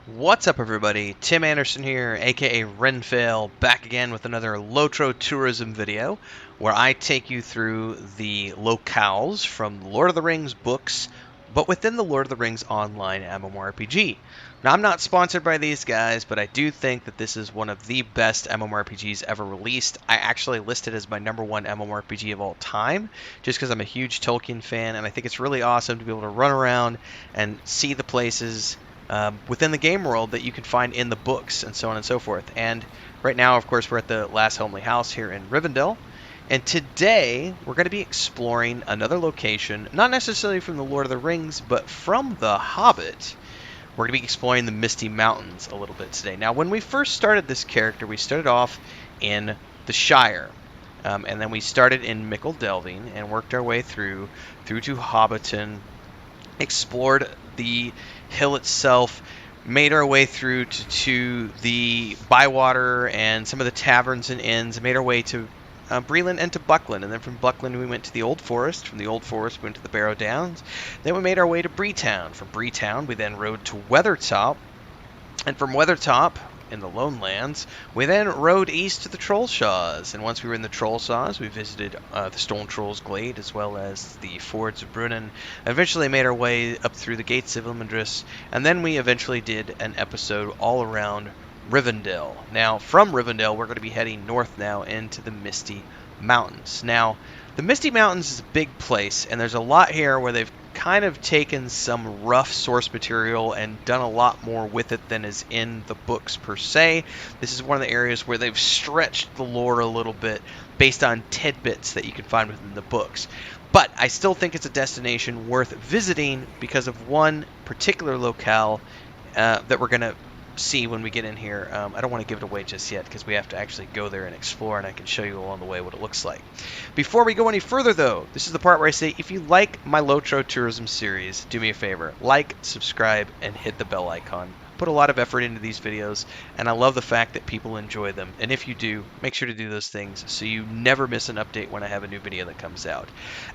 What's up, everybody? Tim Anderson here, aka Renfail, back again with another LOTRO tourism video where I take you through the locales from Lord of the Rings books, but within the Lord of the Rings online MMORPG. Now, I'm not sponsored by these guys, but I do think that this is one of the best MMORPGs ever released. I actually list it as my #1 MMORPG of all time, just because I'm a huge Tolkien fan, and I think it's really awesome to be able to run around and see the places within the game world that you can find in the books and so on and so forth. And right now, of course, we're at the Last Homely House here in Rivendell. And today, we're going to be exploring another location, not necessarily from the Lord of the Rings, but from The Hobbit. We're going to be exploring the Misty Mountains a little bit today. Now, when we first started this character, we started off in the Shire. And then we started in Mickle Delving and worked our way through to Hobbiton, explored the hill itself, made our way through to the Bywater and some of the taverns and inns, made our way to Breland and to Buckland, and then from Buckland we went to the Old Forest. From the Old Forest we went to the Barrow Downs. Then we made our way to Breetown. From Breetown we then rode to Weathertop, and from Weathertop in the Lone Lands, we then rode east to the Trollshaws, and once we were in the Trollshaws, we visited the Stone Troll's Glade as well as the Fords of Brunnen, eventually made our way up through the Gates of Ilmendris, and then we eventually did an episode all around Rivendell. Now, from Rivendell, we're going to be heading north now into the Misty Mountains. Now, the Misty Mountains is a big place, and there's a lot here where they've kind of taken some rough source material and done a lot more with it than is in the books per se. This is one of the areas where they've stretched the lore a little bit based on tidbits that you can find within the books. But I still think it's a destination worth visiting because of one particular locale that we're going to see when we get in here. I don't want to give it away just yet because we have to actually go there and explore, and I can show you along the way what it looks like. Before we go any further, though, this is the part where I say, if you like my LOTRO tourism series, do me a favor, like, subscribe, and hit the bell icon. Put a lot of effort into these videos, and I love the fact that people enjoy them. And if you do, make sure to do those things so you never miss an update when I have a new video that comes out.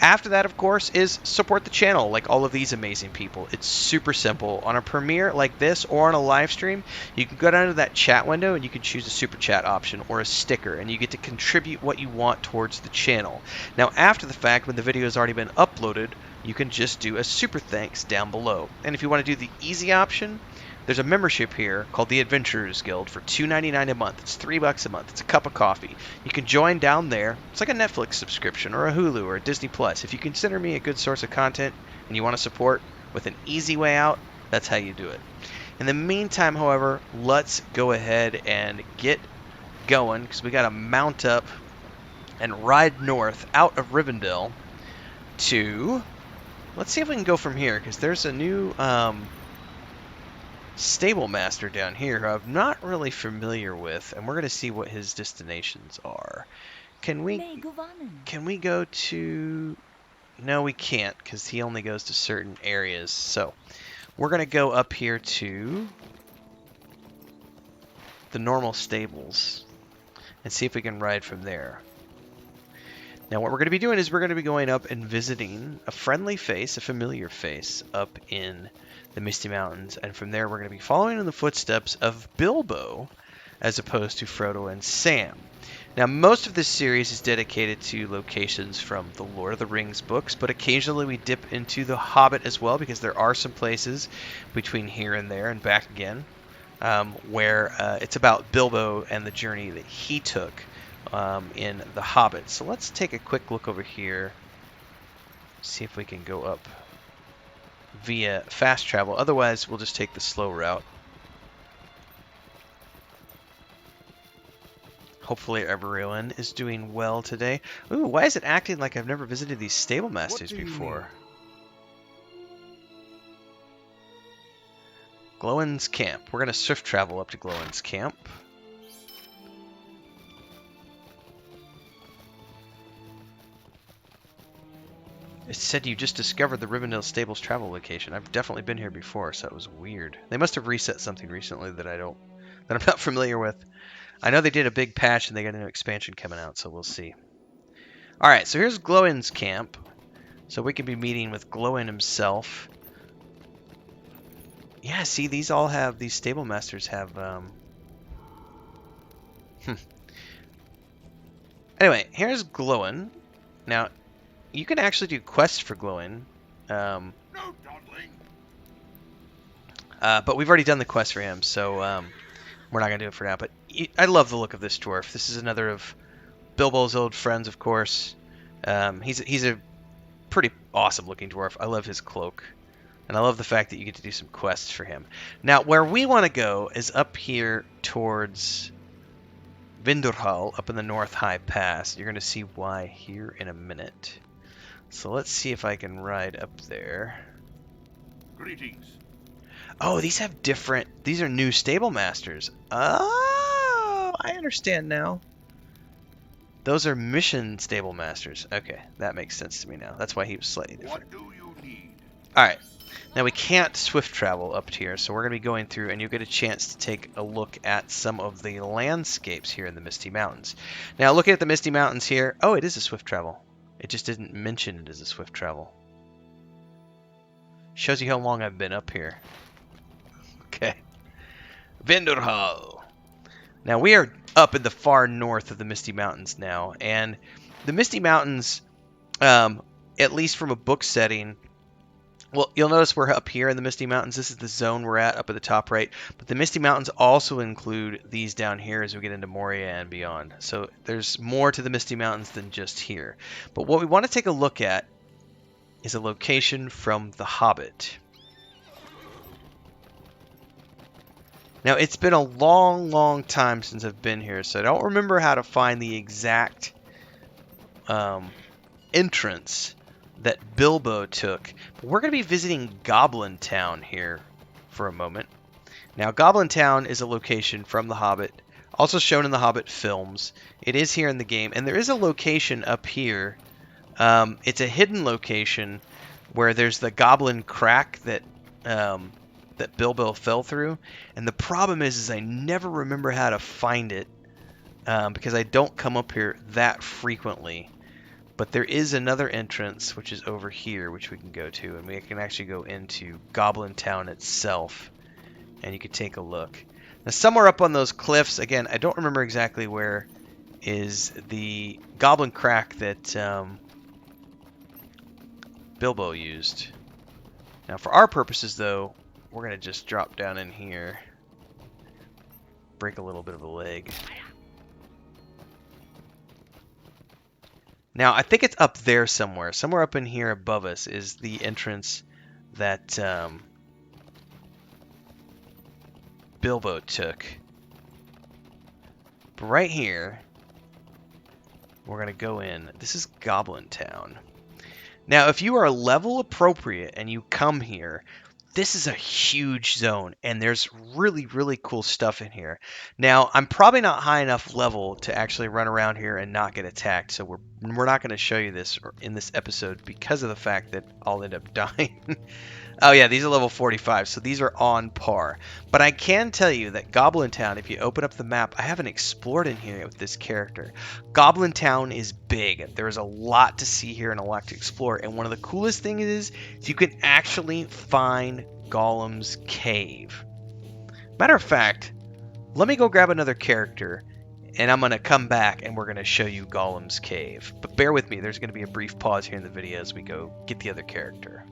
After that, of course, is support the channel like all of these amazing people. It's super simple. On a premiere like this or on a live stream, you can go down to that chat window and you can choose a super chat option or a sticker, and you get to contribute what you want towards the channel. Now, after the fact, when the video has already been uploaded, you can just do a super thanks down below. And if you want to do the easy option, there's a membership here called the Adventurers Guild for $2.99 a month. It's $3 a month. It's a cup of coffee. You can join down there. It's like a Netflix subscription or a Hulu or a Disney Plus. If you consider me a good source of content and you want to support with an easy way out, that's how you do it. In the meantime, however, let's go ahead and get going because we got to mount up and ride north out of Rivendell to... Let's see if we can go from here because there's a new... stable master down here who I'm not really familiar with, and we're going to see what his destinations are. Can we go to... No, we can't, because he only goes to certain areas. So we're going to go up here to the normal stables and see if we can ride from there. Now what we're going to be doing is we're going to be going up and visiting a friendly face, a familiar face, up in the Misty Mountains, and from there we're going to be following in the footsteps of Bilbo as opposed to Frodo and Sam. Now, most of this series is dedicated to locations from the Lord of the Rings books, but occasionally we dip into the Hobbit as well, because there are some places between here and there and back again where it's about Bilbo and the journey that he took in the Hobbit. So let's take a quick look over here, see if we can go up via fast travel. Otherwise, we'll just take the slow route. Hopefully everyone is doing well today. Ooh, why is it acting like I've never visited these stable masters before? Glowin's Camp. We're going to swift travel up to Glowin's Camp. It said you just discovered the Rivendell Stables travel location. I've definitely been here before, so it was weird. They must have reset something recently that I'm not familiar with. I know they did a big patch and they got a new expansion coming out, so we'll see. Alright, so here's Glowin's Camp. So we can be meeting with Glowin himself Yeah, see, these all have, these stable masters have, Anyway, here's Glowin. Now, you can actually do quests for Glowin. No dawdling. But we've already done the quest for him, so we're not going to do it for now. But I love the look of this dwarf. This is another of Bilbo's old friends, of course. He's a pretty awesome looking dwarf. I love his cloak. And I love the fact that you get to do some quests for him. Now, where we want to go is up here towards Rivendell, up in the North High Pass. You're going to see why here in a minute. So let's see if I can ride up there. Greetings. Oh, these have different... These are new stable masters. Oh, I understand now. Those are mission stable masters. Okay, that makes sense to me now. That's why he was slightly different. What do you need? Alright. Now we can't swift travel up here, so we're going to be going through and you'll get a chance to take a look at some of the landscapes here in the Misty Mountains. Now looking at the Misty Mountains here, oh, it is a swift travel. It just didn't mention it as a swift travel. Shows you how long I've been up here. Okay. Rivendell. Now we are up in the far north of the Misty Mountains now, and the Misty Mountains, at least from a book setting, well, you'll notice we're up here in the Misty Mountains. This is the zone we're at, up at the top right. But the Misty Mountains also include these down here as we get into Moria and beyond. So there's more to the Misty Mountains than just here. But what we want to take a look at is a location from The Hobbit. Now, it's been a long, long time since I've been here, so I don't remember how to find the exact entrance that Bilbo took. But we're going to be visiting Goblin Town here for a moment. Now, Goblin Town is a location from The Hobbit, also shown in the Hobbit films. It is here in the game, and there is a location up here. It's a hidden location where there's the Goblin Crack that that Bilbo fell through. And the problem is I never remember how to find it because I don't come up here that frequently. But there is another entrance, which is over here, which we can go to. And we can actually go into Goblin Town itself. And you can take a look. Now, somewhere up on those cliffs, again, I don't remember exactly where, is the Goblin Crack that Bilbo used. Now, for our purposes, though, we're going to just drop down in here. Break a little bit of a leg. Now, I think it's up there somewhere. Somewhere up in here above us is the entrance that Bilbo took. But right here, we're going to go in. This is Goblin Town. Now, if you are level appropriate and you come here, this is a huge zone, and there's really, really cool stuff in here. Now, I'm probably not high enough level to actually run around here and not get attacked, so we're not going to show you this in this episode because of the fact that I'll end up dying. Oh yeah, these are level 45, so these are on par. But I can tell you that Goblin Town, if you open up the map, I haven't explored in here with this character. Goblin Town is big. There's a lot to see here and a lot to explore. And one of the coolest things is you can actually find Gollum's cave. Matter of fact, let me go grab another character, and I'm going to come back and we're going to show you Gollum's cave. But bear with me, there's going to be a brief pause here in the video as we go get the other character.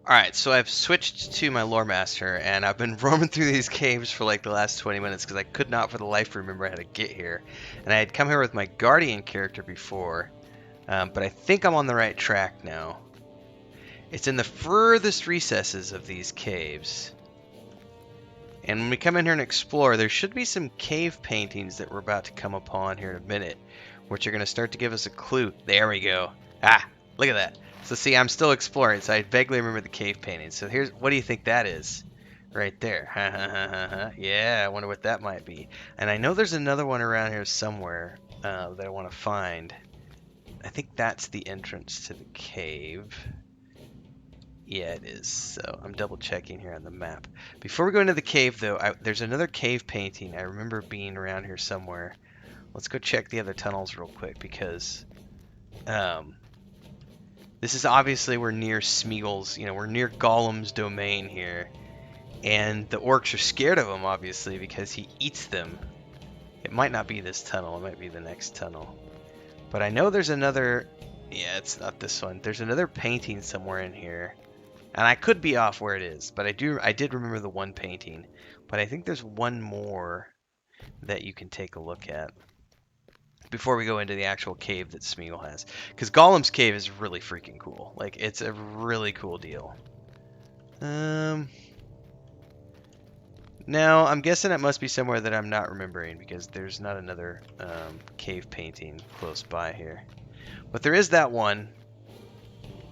Alright, so I've switched to my lore master, and I've been roaming through these caves for like the last 20 minutes because I could not for the life remember how to get here. And I had come here with my guardian character before, but I think I'm on the right track now. It's in the furthest recesses of these caves. And when we come in here and explore, there should be some cave paintings that we're about to come upon here in a minute, which are going to start to give us a clue. There we go. Ah, look at that. So see, I'm still exploring, so I vaguely remember the cave painting. So here's, what do you think that is? Right there. Yeah, I wonder what that might be. And I know there's another one around here somewhere that I want to find. I think that's the entrance to the cave. Yeah, it is. So I'm double checking here on the map. Before we go into the cave, though, there's another cave painting I remember being around here somewhere. Let's go check the other tunnels real quick because... this is obviously, we're near Smeagol's, we're near Gollum's domain here. And the orcs are scared of him, obviously, because he eats them. It might not be this tunnel. It might be the next tunnel. But I know there's another... Yeah, it's not this one. There's another painting somewhere in here. And I could be off where it is, but I did remember the one painting. But I think there's one more that you can take a look at before we go into the actual cave that Smeagol has. Because Gollum's cave is really freaking cool. Like, it's a really cool deal. Now, I'm guessing it must be somewhere that I'm not remembering, because there's not another cave painting close by here. But there is that one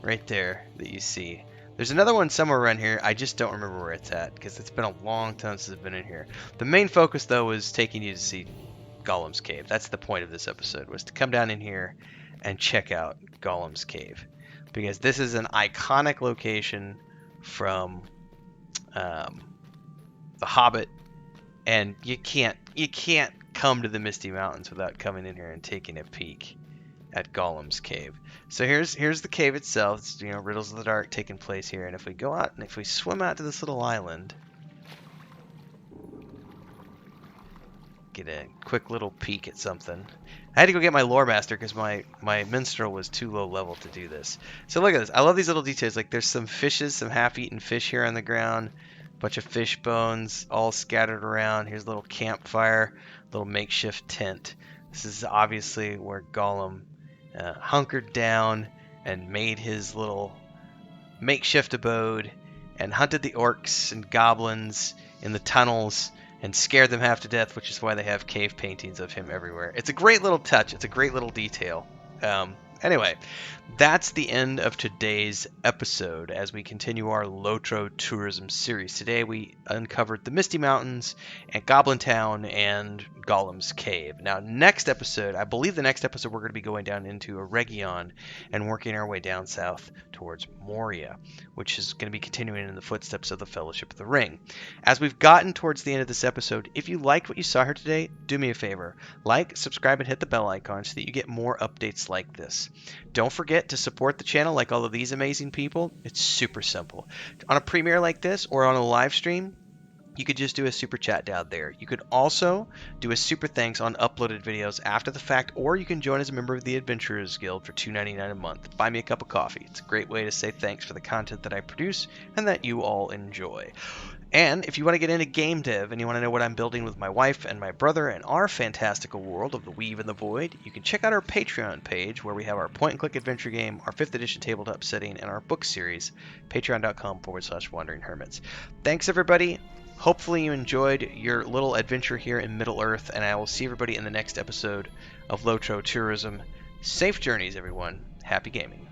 right there that you see. There's another one somewhere around here. I just don't remember where it's at, because it's been a long time since I've been in here. The main focus, though, was taking you to see Gollum's cave. That's the point of this episode, was to come down in here and check out Gollum's cave. Because this is an iconic location from The Hobbit, and you can't come to the Misty Mountains without coming in here and taking a peek at Gollum's cave. So here's the cave itself. It's, you know, Riddles of the Dark taking place here. And if we go out and if we swim out to this little island, get a quick little peek at something. I had to go get my lore master because my minstrel was too low level to do this. So look at this. I love these little details. Like, there's some fishes, some half-eaten fish here on the ground. Bunch of fish bones all scattered around. Here's a little campfire, little makeshift tent. This is obviously where Gollum hunkered down and made his little makeshift abode and hunted the orcs and goblins in the tunnels and scared them half to death, which is why they have cave paintings of him everywhere. It's a great little touch. It's a great little detail. Anyway, that's the end of today's episode as we continue our LOTRO tourism series. Today we uncovered the Misty Mountains and Goblin Town and Gollum's Cave. Now, next episode, I believe the next episode we're going to be going down into Eregion and working our way down south towards Moria, which is going to be continuing in the footsteps of the Fellowship of the Ring. As we've gotten towards the end of this episode, if you liked what you saw here today, do me a favor. Like, subscribe, and hit the bell icon so that you get more updates like this. Don't forget to support the channel like all of these amazing people. It's super simple. On a premiere like this or on a live stream, you could just do a super chat down there. You could also do a super thanks on uploaded videos after the fact, or you can join as a member of the Adventurers Guild for $2.99 a month. Buy me a cup of coffee. It's a great way to say thanks for the content that I produce and that you all enjoy. And if you want to get into game dev and you want to know what I'm building with my wife and my brother in our fantastical world of the Weave and the Void, you can check out our Patreon page where we have our point-and-click adventure game, our 5th edition tabletop setting, and our book series, patreon.com/Wandering Hermits. Thanks, everybody. Hopefully you enjoyed your little adventure here in Middle-earth, and I will see everybody in the next episode of LOTRO Tourism. Safe journeys, everyone. Happy gaming.